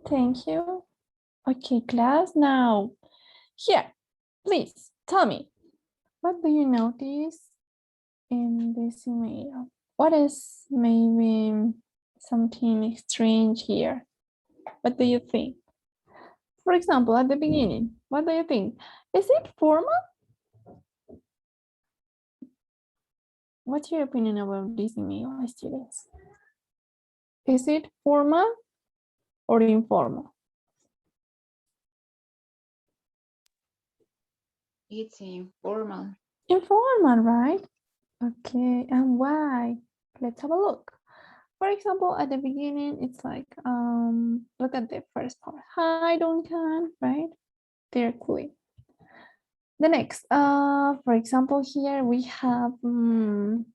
Thank you. Okay, class, now here, please tell me, what do you notice in this email? What is maybe something strange here? What do you think? For example, at the beginning, what do you think? Is it formal? What's your opinion about this email, students? Is it formal or informal? It's informal. Informal, right? Okay, and why? Let's have a look. For example, at the beginning, it's like, look at the first part. Hi, Duncan, right? Directly. The next, for example, here we have an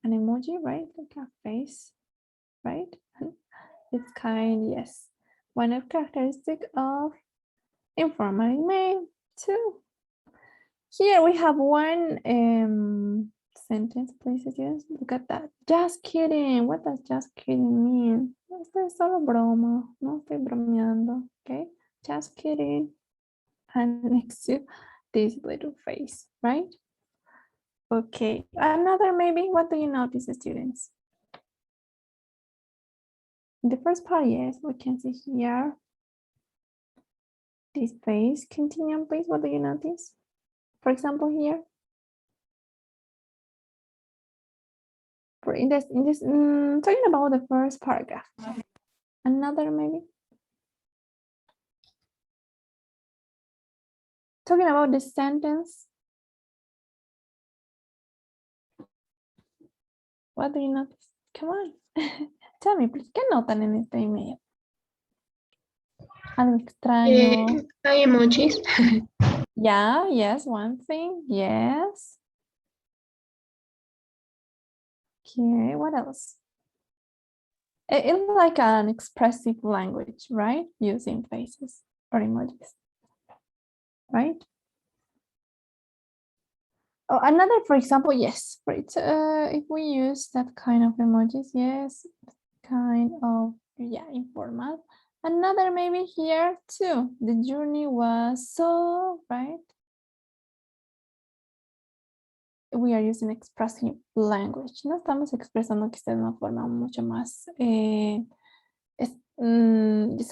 emoji, right? Like a face, right? It's kind, yes. One of characteristic of informal email too. Here we have one sentence, please, students. Look at that. Just kidding. What does just kidding mean? Esto es solo broma. No estoy bromeando. Okay. Just kidding. And next to this little face, right? Okay. Another maybe. What do you notice, students? In the first part, yes, we can see here. This face. Continue, please. What do you notice? For example, here. In this, talking about the first paragraph. Another maybe. Talking about the sentence. What do you notice? Come on. Tell me, please. ¿Qué notan en este email? Algo extraño. Hay emojis. Yeah, yes, one thing. Yes. Okay, what else? It's like an expressive language, right? Using faces or emojis, right? Oh, another, for example, yes, right. If we use that kind of emojis, yes, kind of, yeah, informal. Another maybe here too. The journey was so, right? We are using expressive language. No estamos expresando que esté de una forma mucho más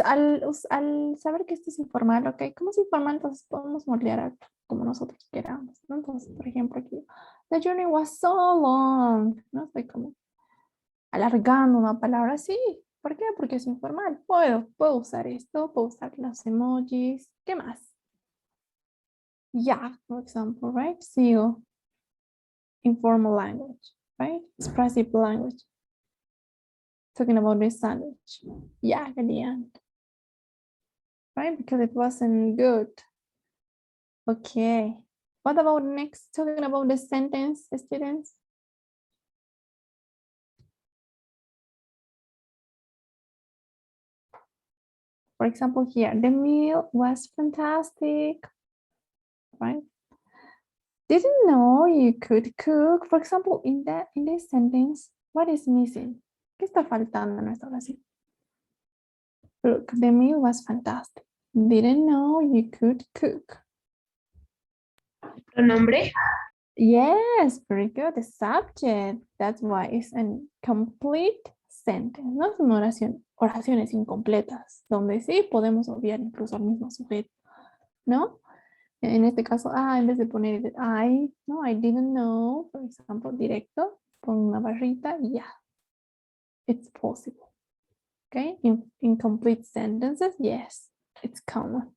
al saber que esto es informal, ok, como es informal, entonces podemos moldear como nosotros queramos, ¿no? Entonces, por ejemplo, aquí, the journey was so long, ¿no? Estoy como alargando una palabra así. ¿Por qué? Porque es informal. Puedo usar esto, puedo usar los emojis. ¿Qué más? Yeah, for example, right? Sigo. Informal language, right? Expressive language. Talking about this sandwich. Yeah, at the end. Right? Because it wasn't good. Okay. What about next? Talking about the sentence, students? For example, here, the meal was fantastic, right? Didn't know you could cook. For example, in this sentence, what is missing? ¿Qué está faltando en nuestra oración? Look, the meal was fantastic. Didn't know you could cook. Pronombre. Yes, very good. The subject. That's why it's a complete sentence. No es una oración, oraciones incompletas, donde sí podemos obviar incluso al mismo sujeto, ¿no? En este caso, en vez de poner I, no, I didn't know, por ejemplo, directo, con una barrita y ya. It's possible. Okay, in complete sentences, yes, it's common.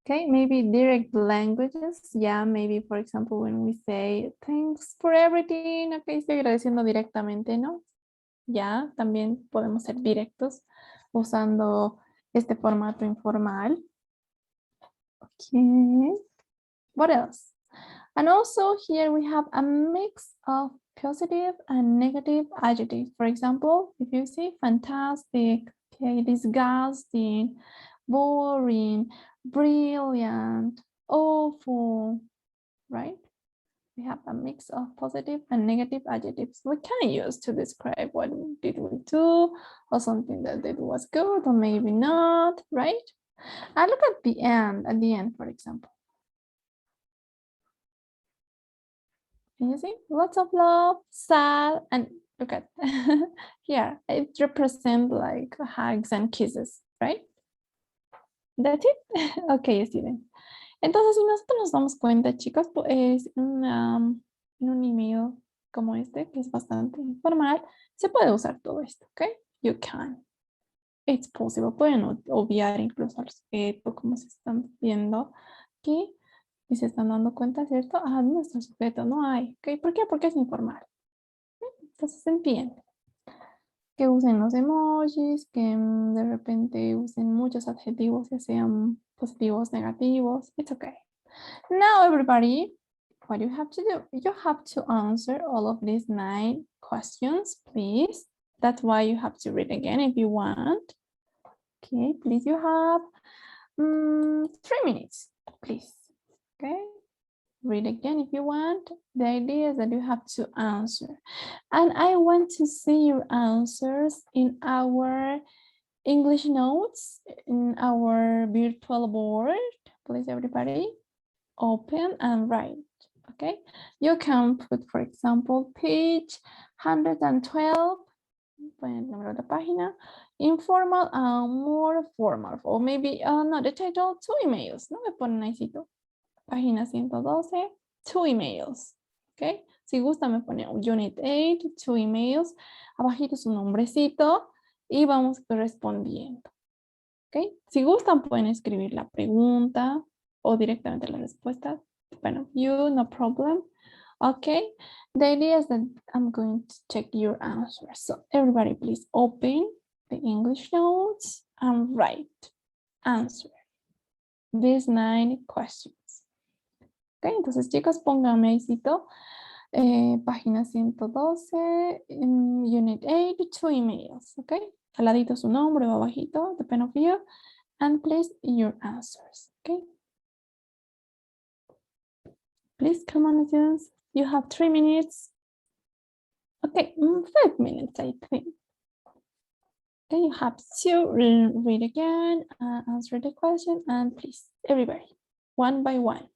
Okay, maybe direct languages, yeah, maybe, for example, when we say, thanks for everything, ok, estoy agradeciendo directamente, ¿no? Ya, también podemos ser directos usando este formato informal. Okay, what else? And also here we have a mix of positive and negative adjectives. For example, if you see fantastic, okay, disgusting, boring, brilliant, awful, right? We have a mix of positive and negative adjectives we can use to describe what did we do, or something that did was good or maybe not, right? And look at the end, for example. Can you see? Lots of love, sad, and look at here. It represents like hugs and kisses, right? That's it. Okay, students. Entonces, si nosotros nos damos cuenta, chicos, pues en un email como este, que es bastante informal, se puede usar todo esto, ¿ok? You can. It's possible. Pueden obviar incluso al sujeto, como se están viendo aquí. Y se están dando cuenta, ¿cierto? Ah, nuestro sujeto no hay. ¿Ok? ¿Por qué? Porque es informal. Entonces se entiende. Que usen los emojis, que de repente usen muchos adjetivos, ya sean positivos, negativos. It's okay. Now, everybody, what you have to do, you have to answer all of these 9 questions, please. That's why you have to read again if you want. Okay, please, you have 3 minutes, please. Okay, read again if you want. The idea is that you have to answer. And I want to see your answers in our English notes, in our virtual board. Please, everybody, open and write. Okay, you can put, for example, page 112, ponen el número de la página, informal and more formal, or maybe no, the title, 2 emails, ¿no? Me ponen ahí, página 112, 2 emails, ¿ok? Si gusta me pone Unit 8, 2 emails, abajito su nombrecito y vamos respondiendo, ¿ok? Si gustan pueden escribir la pregunta o directamente la respuesta, depend on you, no problem, okay? The idea is that I'm going to check your answers. So everybody please open the English notes and write answer these 9 questions. Okay, entonces chicos, pónganme ahícito, página 112, Unit 8, 2 emails, ok? Al ladito su nombre o abajito, depend of you, and please your answers, ok? Please come on, students. You have 3 minutes. Okay, 5 minutes, I think. Okay, you have to read again, answer the question, and please, everybody, one by one.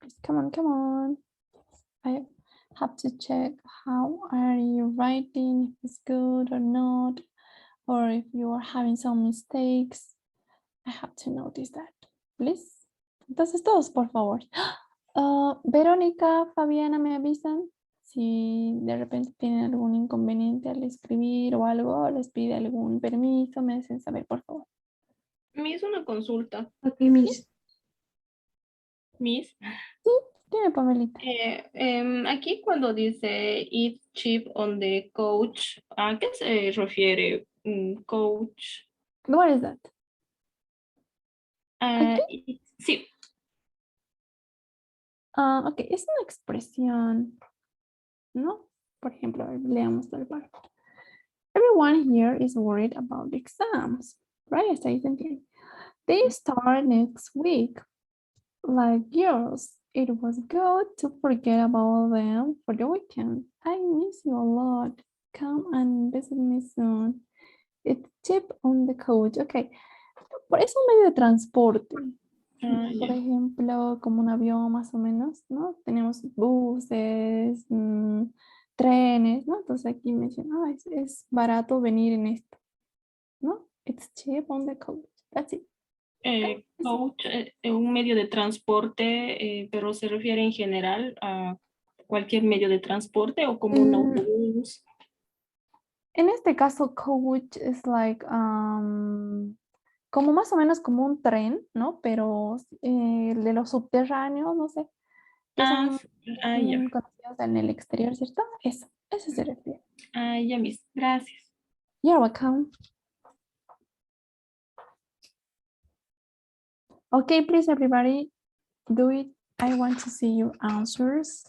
Please, come on, come on. I have to check how are you writing, if it's good or not, or if you are having some mistakes. I have to notice that, please. Entonces todos, por favor. Verónica, Fabiana, ¿me avisan? Si de repente tienen algún inconveniente al escribir o algo, les pide algún permiso, me hacen saber, por favor. Me hizo una consulta. Ok, Miss. Miss. Sí, dime, Pamelita. Aquí cuando dice eat chip on the coach, ¿a qué se refiere coach? What is that? Sí. Ok, es una expresión, ¿no? Por ejemplo, leamos el párrafo. Everyone here is worried about the exams, right? Hasta ahí se entiende. They start next week. Like yours, it was good to forget about them for the weekend. I miss you a lot. Come and visit me soon. It's cheap on the coach. Ok, por eso un medio de transporte. Por ejemplo, como un avión más o menos, ¿no? Tenemos buses, trenes, ¿no? Entonces aquí menciona, es barato venir en esto, ¿no? It's cheap on the coach. That's it. Coach es un medio de transporte, pero se refiere en general a cualquier medio de transporte o como un autobús. En este caso, coach es like, como más o menos como un tren, ¿no? Pero de los subterráneos, no sé, que son Ya. conocidos en el exterior, ¿cierto? Eso se refiere. Ya, Miss. Gracias. You're welcome. Okay, please, everybody, do it. I want to see your answers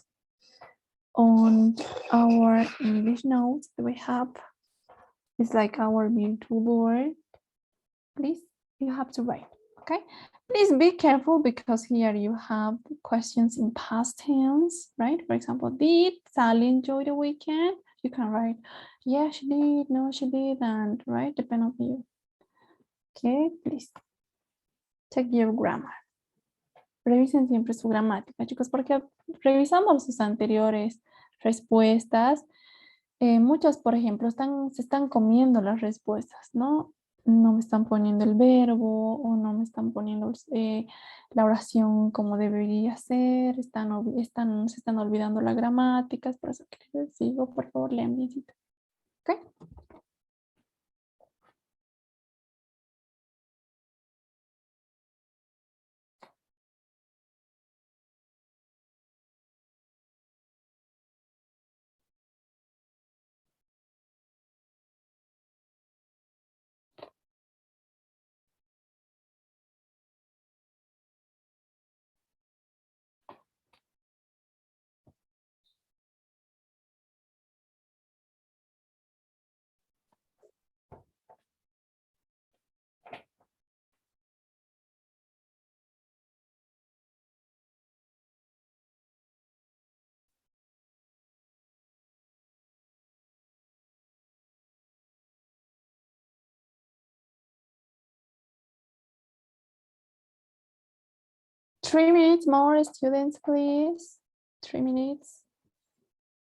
on our English notes that we have. It's like our virtual board. Please, you have to write. Okay, please be careful because here you have questions in past tense, right? For example, did Sally enjoy the weekend? You can write, yeah, she did, no, she didn't, right? Depend on you. Okay, please check your grammar. Revisen siempre su gramática, chicos, porque revisando sus anteriores respuestas, muchas, por ejemplo, se están comiendo las respuestas, ¿no? No me están poniendo el verbo o no me están poniendo la oración como debería ser, se están olvidando la gramática, es por eso que les digo, por favor, lean bien. ¿Ok? 3 minutes more, students, please. 3 minutes.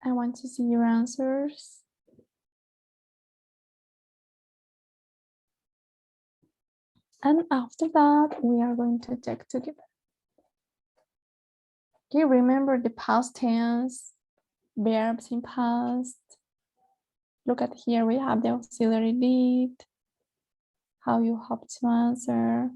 I want to see your answers. And after that, we are going to check together. Okay, remember the past tense, verbs in past. Look at here, we have the auxiliary did, how you have to answer.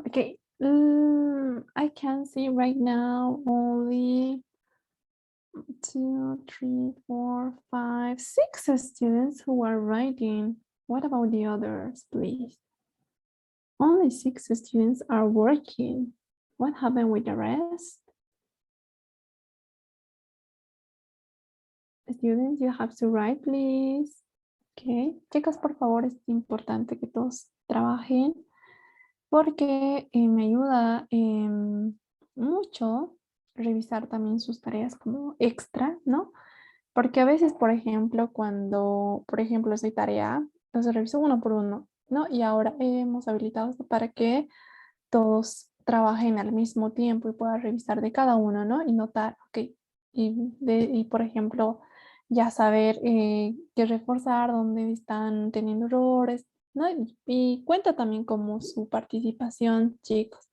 Okay, I can see right now only 2, 3, 4, 5, 6 students who are writing. What about the others, please? Only 6 students are working. What happened with the rest? Students, you have to write, please. Okay, chicas, por favor, es importante que todos trabajen porque me ayuda mucho revisar también sus tareas como extra, ¿no? Porque a veces, por ejemplo, cuando, por ejemplo, soy tarea, los reviso uno por uno, ¿no? Y ahora hemos habilitado esto para que todos trabajen al mismo tiempo y puedan revisar de cada uno, ¿no? Y notar, ok, y por ejemplo, ya saber qué reforzar, dónde están teniendo errores, ¿no? Y cuenta también como su participación, chicos.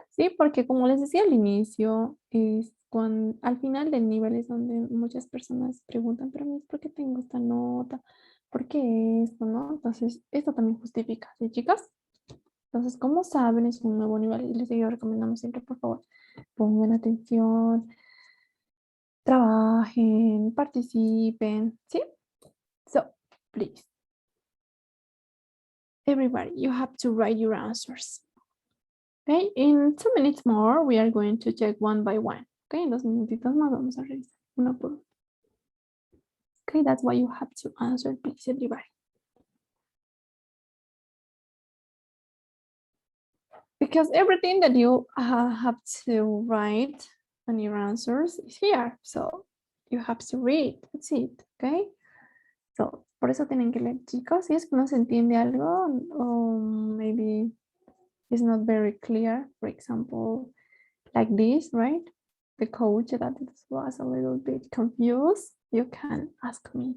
Sí, porque como les decía al inicio, es cuando, al final del nivel es donde muchas personas preguntan, pero Miss, ¿por qué tengo esta nota? ¿Por qué esto, no? Entonces, esto también justifica, ¿sí, chicas? Entonces, como saben, es un nuevo nivel y les digo, recomendamos siempre, por favor, pongan atención, trabajen, participen, ¿sí? So, please, everybody, you have to write your answers. Okay, in 2 minutes more, we are going to check one by one. Okay, en 2 minutitos más vamos a revisar uno por uno. Okay, that's why you have to answer, please, everybody. Because everything that you have to write and your answers is here. So you have to read. That's it, okay? So, por eso tienen que leer, chicos. Si es que no se entiende algo, or maybe it's not very clear, for example, like this, right? The coach that was a little bit confused, you can ask me.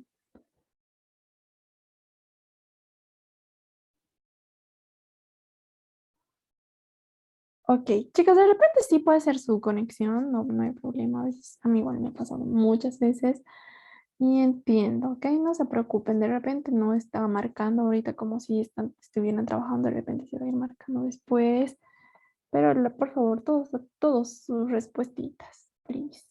Ok, chicos, de repente sí puede ser su conexión, no, no hay problema. A veces, a mí igual me ha pasado muchas veces y entiendo, ok, no se preocupen, de repente no está marcando ahorita como si estuvieran trabajando, de repente se va a ir marcando después, pero por favor, todos sus respuestitas, please.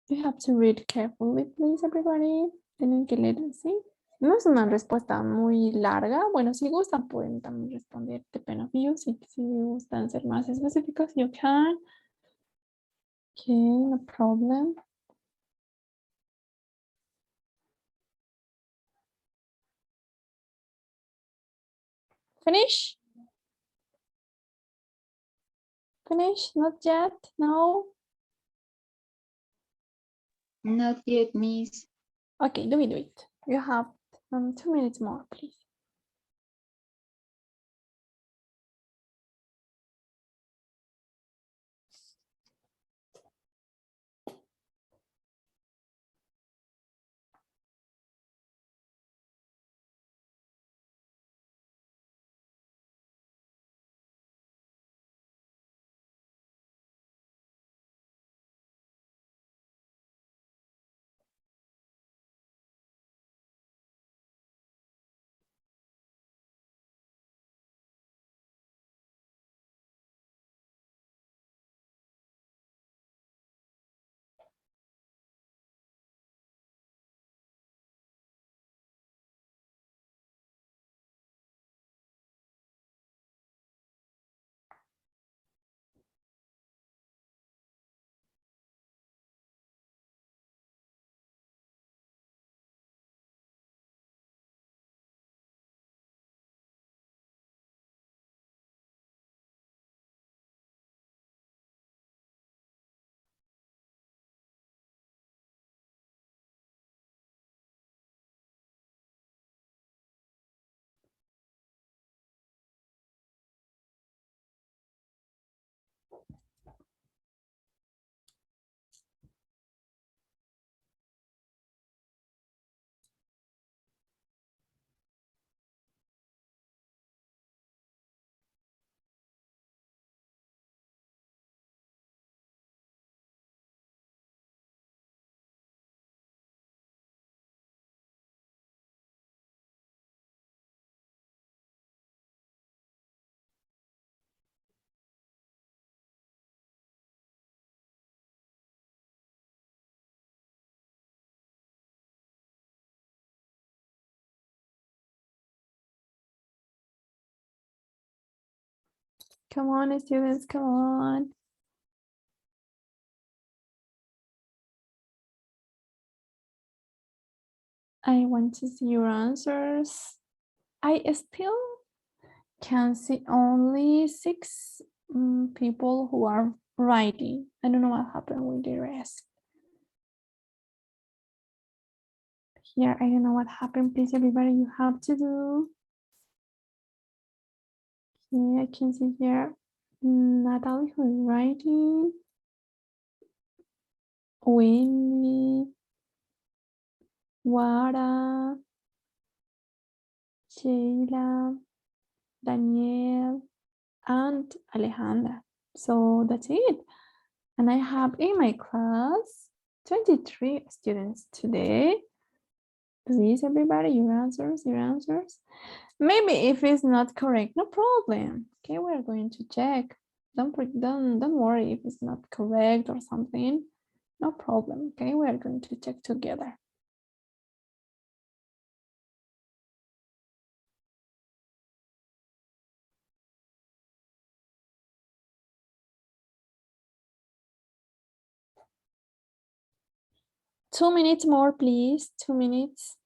You have to read carefully, please, everybody. Tienen que leer, ¿sí? No es una respuesta muy larga. Bueno, si gustan, pueden también responder depend of you. Si gustan ser más específicos, you can. Okay, no problem. Finish? Finish? Not yet? No? Not yet, Miss. Okay, do it. You have 2 minutes more, please. Come on, students, come on. I want to see your answers. I still can see only 6 people who are writing. I don't know what happened with the rest. Here, I don't know what happened. Please, everybody, you have to do. Okay, I can see here Natalie who is writing. Winnie, Wara, Sheila, Danielle, and Alejandra. So that's it. And I have in my class 23 students today. Please, everybody, your answers, your answers. Maybe if it's not correct, no problem. Okay, we're going to check. Don't worry if it's not correct or something. No problem. Okay, we are going to check together. 2 minutes more, please. 2 minutes.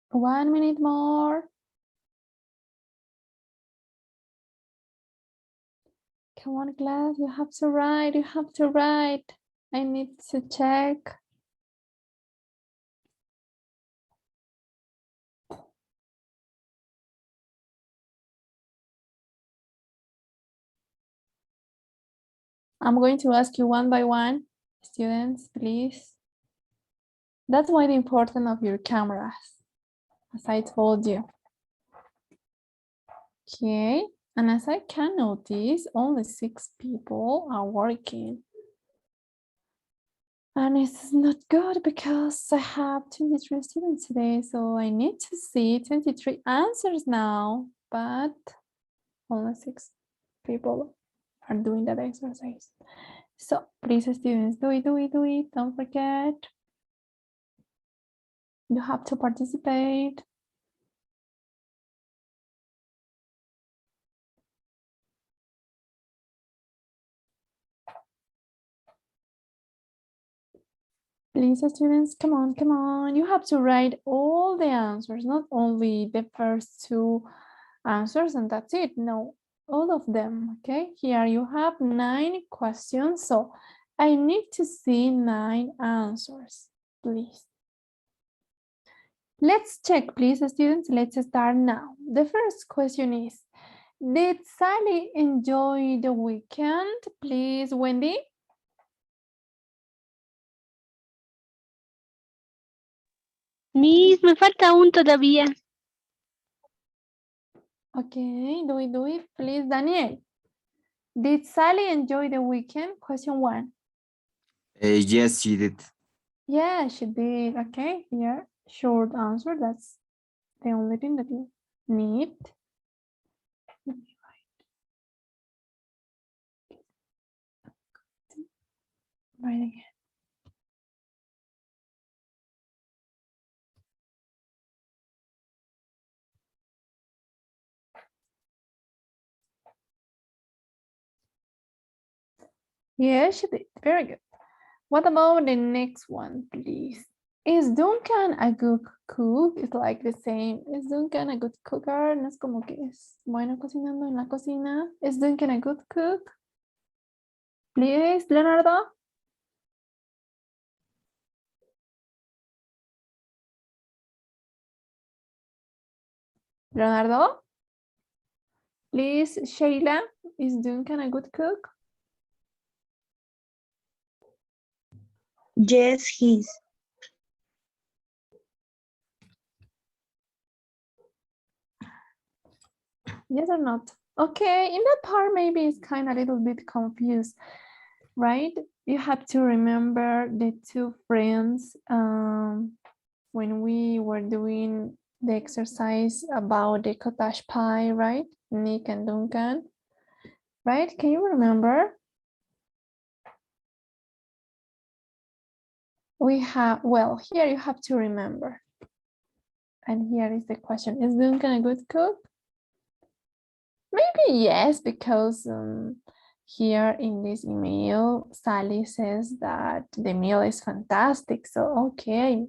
One minute more. Come on, class, you have to write, you have to write. I need to check. I'm going to ask you one by one, students, please. That's why the importance of your cameras, as I told you. Okay, and as I can notice, only 6 people are working. And it's not good because I have 23 students today, so I need to see 23 answers now, but only 6 people are doing that exercise. So please, students, do it, do it, do it. Don't forget. You have to participate. Please, students, come on, come on. You have to write all the answers, not only the first 2 answers and that's it. No, all of them, okay? Here you have 9 questions, so I need to see 9 answers, please. Let's check, please, students. Let's start now. The first question is, did Sally enjoy the weekend? Please, Wendy. Miss, me falta un todavía. Okay, do it, please, Daniel. Did Sally enjoy the weekend? Question 1. Yes, she did. Yeah, she did. Okay, here, short answer. That's the only thing that you need. Right again. Yeah, she did. Very good. What about the next one, please? Is Duncan a good cook? It's like the same. Is Duncan a good cooker? No es como que es bueno cocinando en la cocina. Is Duncan a good cook? Please, Leonardo. Leonardo? Please, Sheila, is Duncan a good cook? Yes, he's. Yes or not? Okay, in that part, maybe it's kind of a little bit confused, right? You have to remember the 2 friends when we were doing the exercise about the cottage pie, right? Nick and Duncan, right? Can you remember? We have, well, here you have to remember. And here is the question, is Duncan a good cook? Maybe yes, because here in this email, Sally says that the meal is fantastic. So, okay.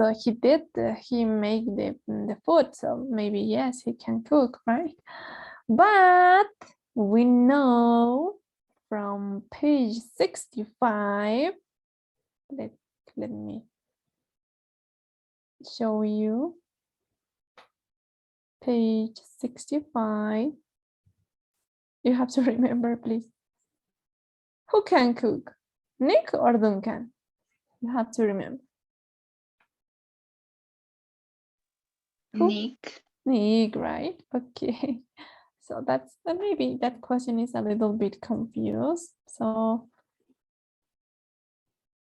So he made the food. So maybe yes, he can cook, right? But we know from page 65, let me show you. Page 65. You have to remember, please. Who can cook? Nick or Duncan? You have to remember. Who? Nick. Nick, right? Okay. So that's maybe that question is a little bit confused. So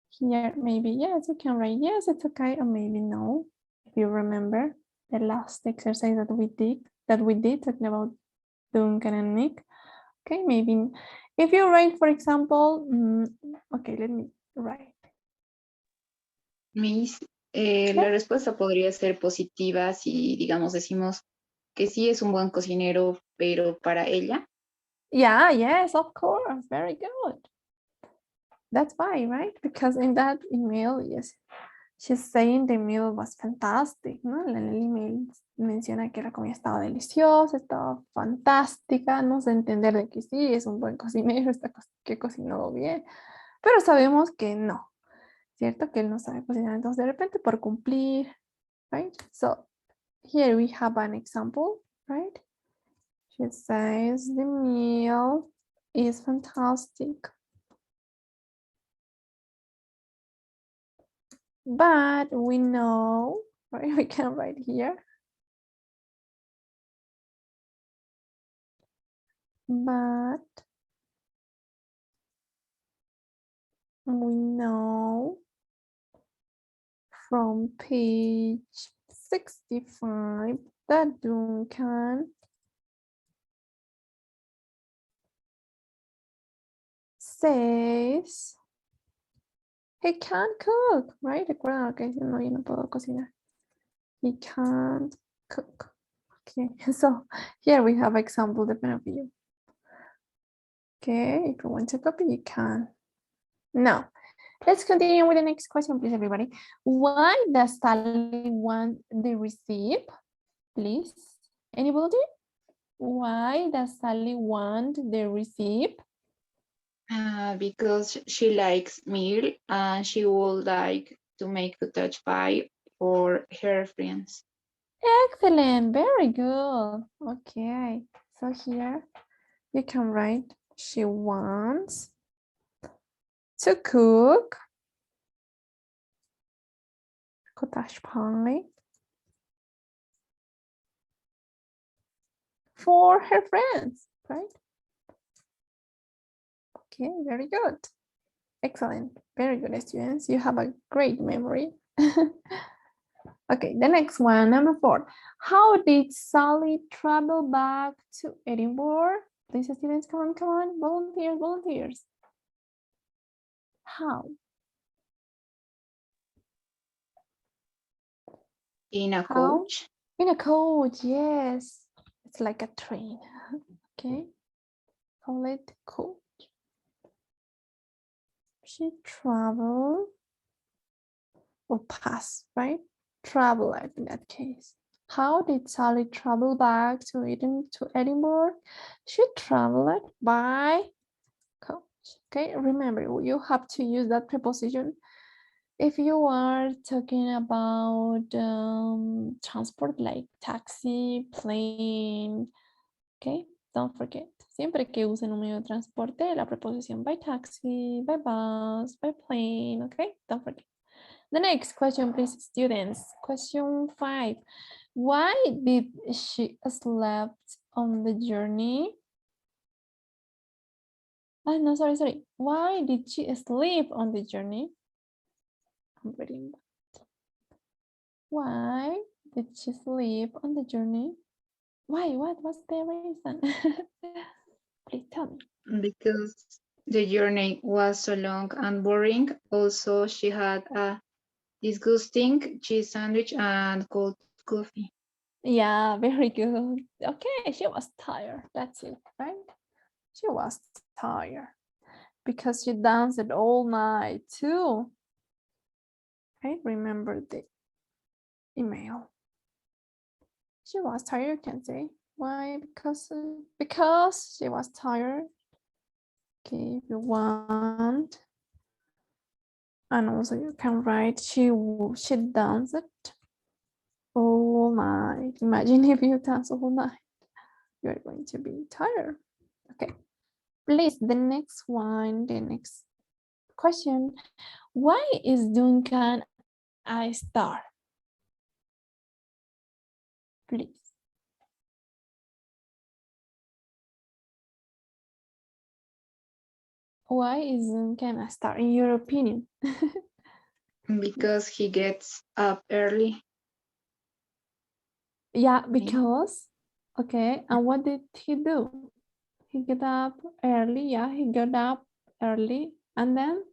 here maybe yes, you can write yes, it's okay, or maybe no. If you remember the last exercise that we did talking about Duncan and Nick. Okay, maybe if you write, for example, okay, let me write. Miss, la respuesta podría ser positiva si, digamos, decimos que sí es un buen cocinero, pero para ella. Yeah, yes, of course. Very good. That's fine, right? Because in that email, yes, she's saying the meal was fantastic, ¿no? En el email menciona que la comida estaba deliciosa, estaba fantástica, no sé entender de que sí, es un buen cocinero, que cocinó bien, pero sabemos que no, ¿cierto? Que él no sabe cocinar, entonces de repente por cumplir, right? So here we have an example, right? She says the meal is fantastic. But we know, right? We can write here. But we know from page 65 that Duncan says he can't cook, right? Recuerda que dice, no, yo no puedo cocinar. He can't cook. Okay, so here we have example depending on you. Okay, if you want to copy, you can. Now, let's continue with the next question, please, everybody. Why does Sally want the receipt? Please, anybody? Why does Sally want the receipt? Because she likes meal and she would like to make a touch pie for her friends. Excellent, very good. Okay, so here you can write she wants to cook cottage pie for her friends, right? Okay, very good. Excellent, very good students. You have a great memory. Okay, the next one, number 4. How did Sally travel back to Edinburgh? Please, students, come on, volunteers. How? In a coach. In a coach, yes. It's like a train, okay? Call it coach. She traveled, or pass, right? Travel in that case. How did Sally travel back to Edinburgh? She traveled by coach. Okay, remember, you have to use that preposition if you are talking about transport like taxi, plane. Okay, don't forget. Siempre que usen un medio de transporte, la preposición by taxi, by bus, by plane. Okay, don't forget. The next question, please, students. Question 5. Why did she sleep on the journey? Oh, no, sorry. Why did she sleep on the journey? I'm reading that. Why did she sleep on the journey? Why? What was the reason? Please tell me. Because the journey was so long and boring. Also, she had a disgusting cheese sandwich and cold coffee. Yeah, very good. Okay, she was tired. That's it, right? She was tired because she danced all night too. Okay, remember email. She was tired, you can say. Why? Because she was tired. Okay, if you want. And also you can write she danced all night. Imagine if you dance all night. You're going to be tired. Okay. Please, the next one, the next question. Why is Duncan a star? Please. Why is Duncan a star, in your opinion? Because he gets up early. Yeah, because, okay, and what did he do? He got up early, yeah, he got up early, and then?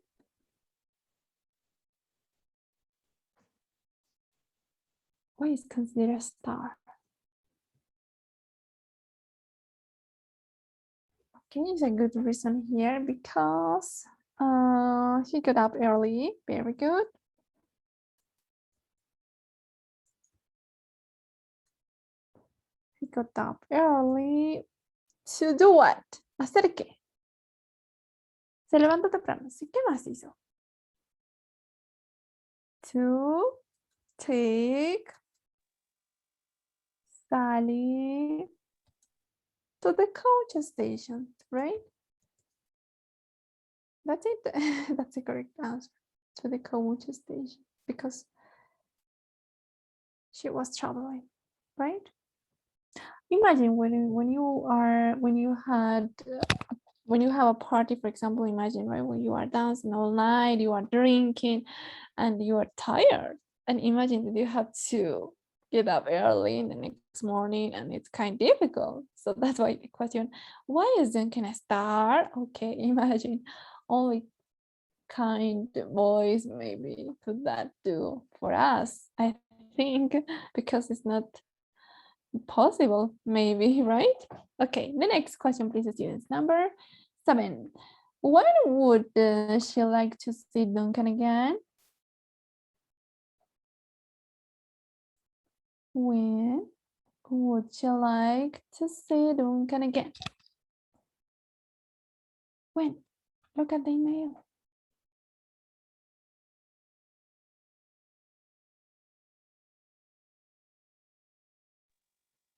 Why is considered a star? Okay, it's a good reason here because he got up early, very good. He got up early to do what? ¿Hacer qué? Se levantó temprano, ¿sí? ¿Qué más hizo? To take Sally to the coach station, right? That's it. That's the correct answer. To the coach station because she was traveling, right? Imagine when you have a party, for example, imagine, right, when you are dancing all night, you are drinking, and you are tired. And imagine that you have to get up early in the next morning, and it's kind of difficult. So that's why the question, why is Duncan a star? Okay, imagine only kind boys maybe could that do for us, I think, because it's not possible, maybe, right? Okay, the next question, please, students. Number 7. When would she like to see Duncan again? When would she like to see Duncan again? When? Look at the email.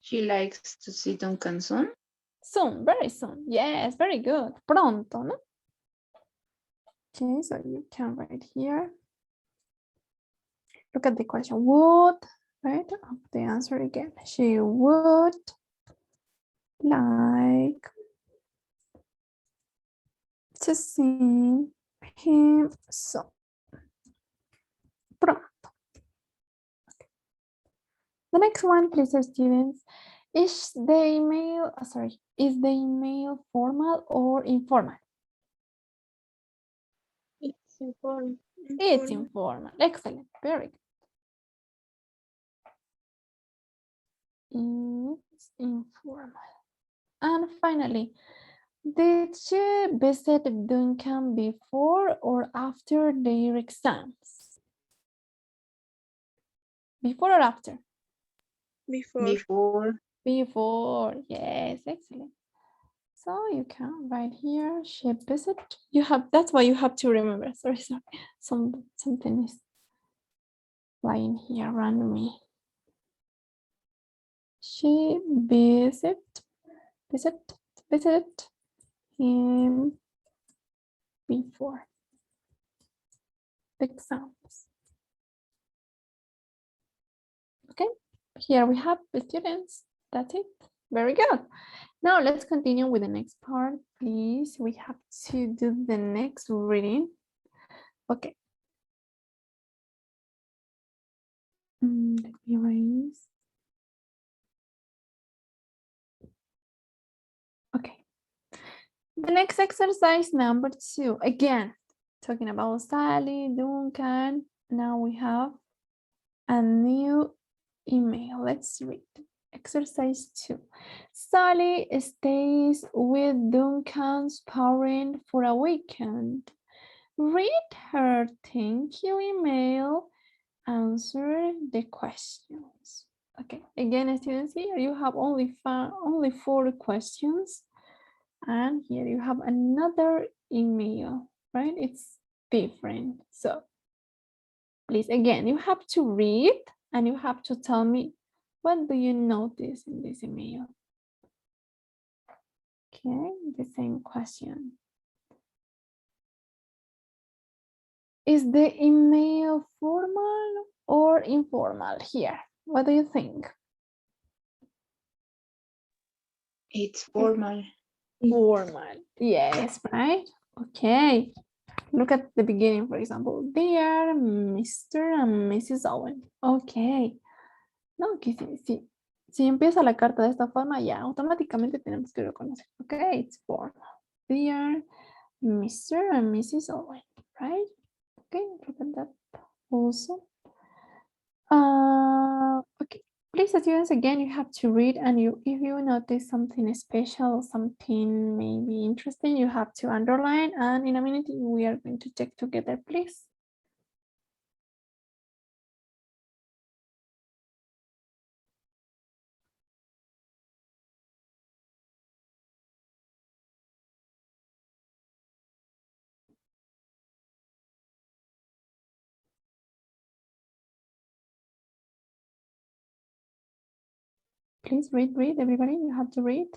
She likes to see Duncan soon. Soon, very soon. Yes, very good. Pronto, no? Okay, so you can write here. Look at the question. Would, right? The answer again. She would like to see him soon. Pronto. Okay. The next one, please, students. Is the email formal or informal? It's important. It's informal. Excellent. Very good. It's informal. And finally, did she visit Duncan before or after their exams? Before or after? Before. Before. Yes, excellent. So you can write here, she visit. You have, that's why you have to remember. Sorry. Something is flying here around me. She visited him before the exams. Okay, here we have the students. That's it. Very good. Now let's continue with the next part, please. We have to do the next reading. Okay. Let me erase. Okay. The next exercise, number 2. Again, talking about Sally, Duncan. Now we have a new email. Let's read. Exercise 2. Sally stays with Duncan's parent for a weekend. Read her thank you email answer the questions. Okay, again, students, here you have only 4 questions, and here you have another email, right? It's different. So please, again, you have to read and you have to tell me, what do you notice in this email? Okay, the same question. Is the email formal or informal here? What do you think? It's formal. Formal, yes, right? Okay, look at the beginning, for example. Dear Mr. and Mrs. Owen. Okay, no, que si empieza la carta de esta forma, ya automáticamente tenemos que reconocer. Okay, it's formal. Dear Mr. and Mrs. Owen, right? Okay, look at that also. Okay, please, students, again, you have to read, and if you notice something special, something maybe interesting, you have to underline, and in a minute we are going to check together, please. Please read, everybody, you have to read.